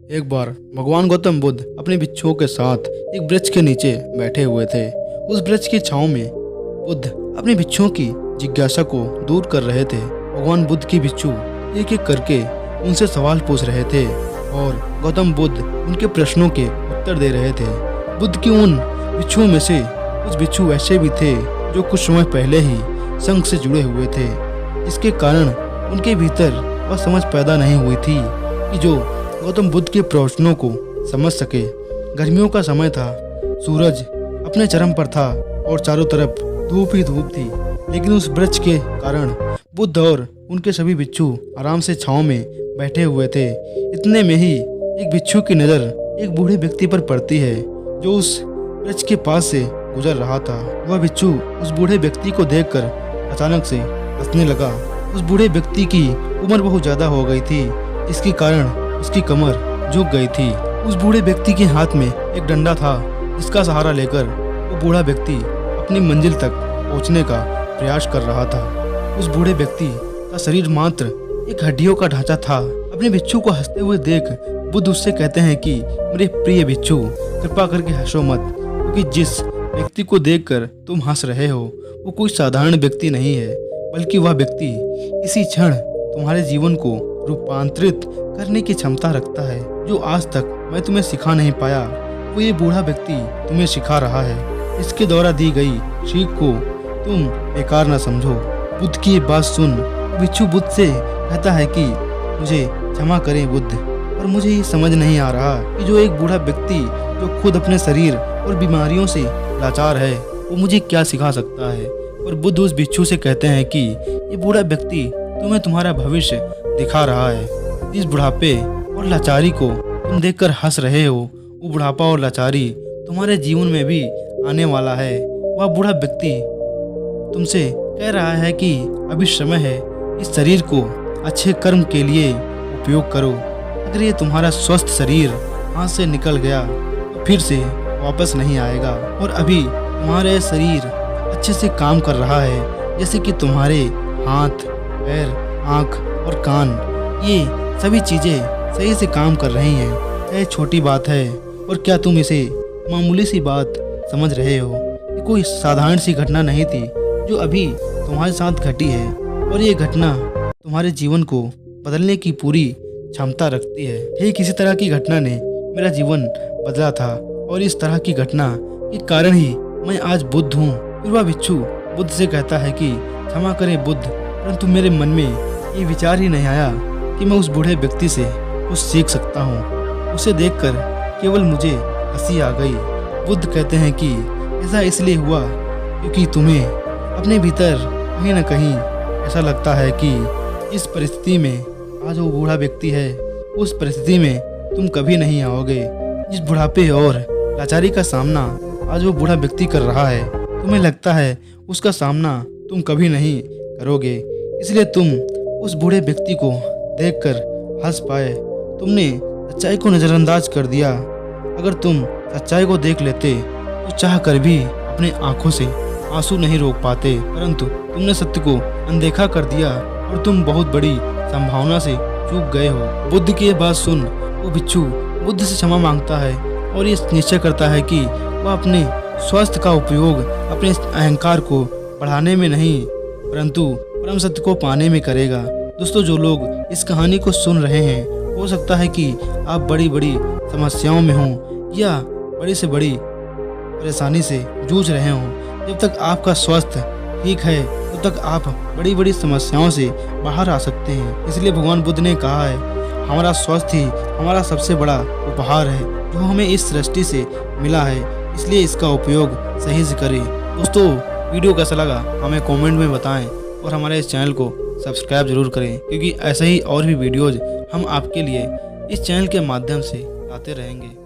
एक बार भगवान गौतम बुद्ध अपने भिक्षुओं के साथ एक वृक्ष के नीचे बैठे हुए थे। उस वृक्ष की छांव में बुद्ध अपने भिक्षुओं की जिज्ञासा को दूर कर रहे थे। भगवान बुद्ध की भिक्षु एक एक करके उनसे सवाल पूछ रहे थे और गौतम बुद्ध उनके प्रश्नों के उत्तर दे रहे थे। बुद्ध की उन भिक्षुओं में से कुछ भिक्षु ऐसे भी थे जो कुछ समय पहले ही संघ से जुड़े हुए थे। इसके कारण उनके भीतर वह समझ पैदा नहीं हुई थी कि जो गौतम बुद्ध के प्रवचनों को समझ सके। गर्मियों का समय था, सूरज अपने चरम पर था और चारों तरफ धूप ही धूप थी, लेकिन उस वृक्ष के कारण बुद्ध और उनके सभी भिक्षु आराम से छांव में बैठे हुए थे। इतने में ही एक भिक्षु की नज़र एक बूढ़े व्यक्ति पर पड़ती है जो उस वृक्ष के पास से गुजर रहा था। वह भिक्षु उस बूढ़े व्यक्ति को देखकर अचानक से हंसने लगा। उस बूढ़े व्यक्ति की उम्र बहुत ज़्यादा हो गई थी, इसके कारण उसकी कमर झुक गई थी। उस बूढ़े व्यक्ति के हाथ में एक डंडा था जिसका सहारा लेकर वो बूढ़ा व्यक्ति अपनी मंजिल तक पहुंचने का प्रयास कर रहा था। उस बूढ़े व्यक्ति का शरीर मात्र एक हड्डियों का ढांचा था। अपने भिक्षु को हंसते हुए देख बुद्ध उससे कहते हैं कि मेरे प्रिय भिक्षु, कृपा करके हंसो मत, क्योंकि जिस व्यक्ति को देखकर तुम हंस रहे हो वो कोई साधारण व्यक्ति नहीं है, बल्कि वह व्यक्ति इसी क्षण तुम्हारे जीवन को रूपांतरित करने की क्षमता रखता है। जो आज तक मैं तुम्हें सिखा नहीं पाया वो ये बूढ़ा व्यक्ति तुम्हें सिखा रहा है। इसके द्वारा दी गई सीख को तुम बेकार न समझो। बुद्ध की बात सुन भिक्षु बुद्ध से कहता है कि मुझे क्षमा करें बुद्ध, पर मुझे ये समझ नहीं आ रहा कि जो एक बूढ़ा व्यक्ति जो खुद अपने शरीर और बीमारियों से लाचार है वो मुझे क्या सिखा सकता है। और बुद्ध उस भिक्षु से कहते हैं कि ये बूढ़ा व्यक्ति तुम्हें तुम्हारा भविष्य दिखा रहा है। इस बुढ़ापे और लाचारी को तुम देखकर हंस रहे हो, वो बुढ़ापा और लाचारी तुम्हारे जीवन में भी आने वाला है। वह बूढ़ा व्यक्ति तुमसे कह रहा है कि अभी समय है, इस शरीर को अच्छे कर्म के लिए उपयोग करो। अगर ये तुम्हारा स्वस्थ शरीर हाथ से निकल गया तो फिर से वापस नहीं आएगा। और अभी तुम्हारा शरीर अच्छे से काम कर रहा है, जैसे कि तुम्हारे हाथ, पैर, आँख और कान, ये सभी चीज़ें सही से काम कर रही हैं। यह छोटी बात है और क्या तुम इसे मामूली सी बात समझ रहे हो? ये कोई साधारण सी घटना नहीं थी जो अभी तुम्हारे साथ घटी है, और ये घटना तुम्हारे जीवन को बदलने की पूरी क्षमता रखती है। ठीक इसी तरह की घटना ने मेरा जीवन बदला था, और इस तरह की घटना के कारण ही मैं आज बुद्ध हूँ। फिर वह भिक्षु बुद्ध से कहता है कि क्षमा करें बुद्ध, परंतु मेरे मन में ये विचार ही नहीं आया कि मैं उस बूढ़े व्यक्ति से कुछ सीख सकता हूँ। उसे देखकर केवल मुझे हंसी आ गई। बुद्ध कहते हैं कि ऐसा इसलिए हुआ क्योंकि तुम्हें अपने भीतर कहीं न कहीं ऐसा लगता है कि इस परिस्थिति में आज वो बूढ़ा व्यक्ति है, उस परिस्थिति में तुम कभी नहीं आओगे। जिस बुढ़ापे और लाचारी का सामना आज वो बूढ़ा व्यक्ति कर रहा है, तुम्हें लगता है उसका सामना तुम कभी नहीं करोगे, इसलिए तुम उस बूढ़े व्यक्ति को देखकर हंस पाए। तुमने सच्चाई को नज़रअंदाज कर दिया। अगर तुम सच्चाई को देख लेते तो चाह कर भी अपने आंखों से आंसू नहीं रोक पाते, परंतु तुमने सत्य को अनदेखा कर दिया और तुम बहुत बड़ी संभावना से चूक गए हो। बुद्ध की ये बात सुन वो भिक्षु बुद्ध से क्षमा मांगता है और ये निश्चय करता है कि वह अपने स्वास्थ्य का उपयोग अपने अहंकार को बढ़ाने में नहीं, परंतु परम सत्य को पाने में करेगा। दोस्तों, जो लोग इस कहानी को सुन रहे हैं, हो सकता है कि आप बड़ी बड़ी समस्याओं में हों या बड़ी से बड़ी परेशानी से जूझ रहे हों। जब तक आपका स्वास्थ्य ठीक है तब तक आप बड़ी बड़ी समस्याओं से बाहर आ सकते हैं। इसलिए भगवान बुद्ध ने कहा है, हमारा स्वास्थ्य ही हमारा सबसे बड़ा उपहार है जो हमें इस सृष्टि से मिला है, इसलिए इसका उपयोग सही से करें। दोस्तों, वीडियो कैसा लगा हमें कमेंट में बताएं और हमारे इस चैनल को सब्सक्राइब जरूर करें, क्योंकि ऐसे ही और भी वीडियोज़ हम आपके लिए इस चैनल के माध्यम से लाते रहेंगे।